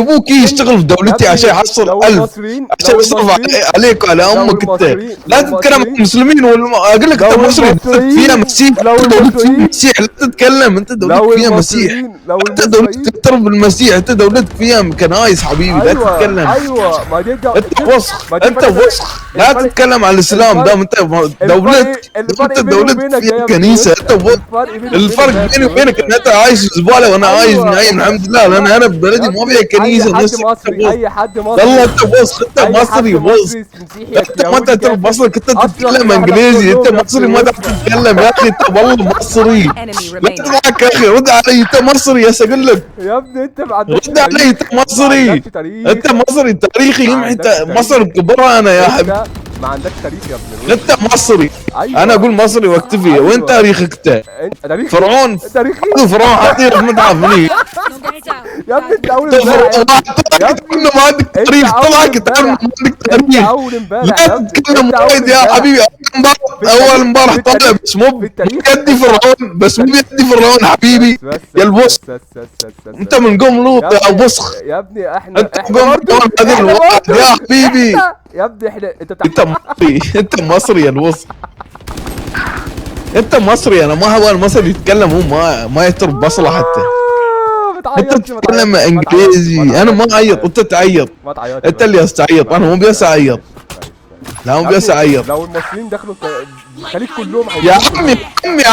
ابوك يشتغل في دولتي عشان يحصل لو 1000 المصريين عشان يصرف عليك وعلى امك انت. لا تتكلم عن المسلمين اقول لك انت مصري فيها مسيح، دولتك مسيح، لا تتكلم انت دولتك فيها مسيح، انت دولتك تكتر بالمسيح، انت دولتك فيها كنايس حبيبي. لا تتكلم. ايوه ما دي انت وسخ، انت وسخ. لا تتكلم عن الاسلام دام انت دولتك، انت دولتك فيها كنيسه. انت الفرق بيني وبينك ان انت عايش في زباله وانا عايش نعيم الحمد لله، لان انا ببلدي ما فيها كنيسه. اي حد مصري والله انت وسخ، انت مصري وسخ. انت ما تعرف مصرك، انت تتكلم انجليزي، انت مصري ما تعرف تتكلم يا اخي. انت والله مصري. لا تضحك يا اخي، رد علي. انت مصري يا اقول لك. يا ابني انت ما عندكش رد علي، انت مصري. انت مصري تاريخي. انت مصر كبرها انا يا حبيبي. ما عندكش تاريخ يا ابن انت مصري. انا اقول مصري واكتفي. وين تاريخك انت؟ فرعون. فرعون حاطين في متحف هني. يا ابني انت اول انه ما عندك تاريخ. طلعك تعرف ما عندك تاريخ. لا تتكلم وايد يا حبيبي. اول امبارح طلع بس مو بيدي فرعون، بس مو بيدي فرعون حبيبي. يا الوسخ انت من قوم لوط يا وسخ. يا ابني احنا قوم هذا الواد يا حبيبي. يا ابني احنا انت مصري. انت مصري يا الوسخ. انت مصري. انا ما هو المصري يتكلم هو ما يترك بصله حتى. انت تتكلم انجليزي. انا ما اعيط، انت تعيط. انت اللي تعيط، انا مو بيس اعيط. لا مو بيس اعيط. لو المصريين دخلوا الخليج كلهم يا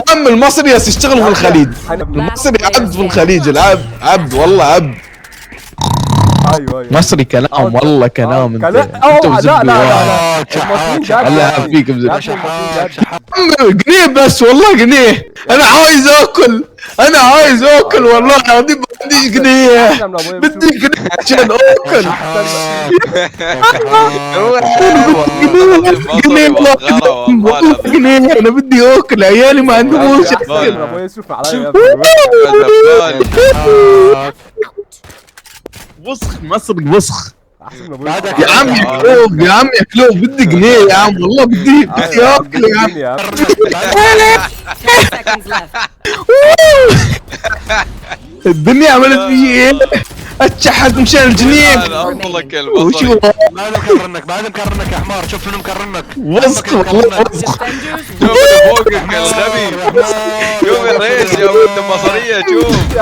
عم المصري يشتغل في الخليج. المصري عبد في الخليج. العبد عبد والله عبد. ايوه مصري كلام والله كلام. انت لا الله يعافيك. جنيه بس والله جنيه. انا عايز اكل. انا عايز اكل والله العظيم. بدي جنيه. بدي جنيه عشان اكل. جنيه انا بدي اكل. عيالي ما عندهمش اكل. وسخ مصري وسخ. يا عم يا كلوب، يا عم يا كلوب بدي جنيه يا عم والله بدي اكل يا عم. الدنيا عملت فيه ايه؟ اتشحت مشان الجنيه. وشو ما مكرنك، بعد مكرنك يا حمار. شوف منو مكرنك. وسخ والله وسخ. شوف فوقك يا غبي. شوف الرئيس يا ولد المصرية. شوف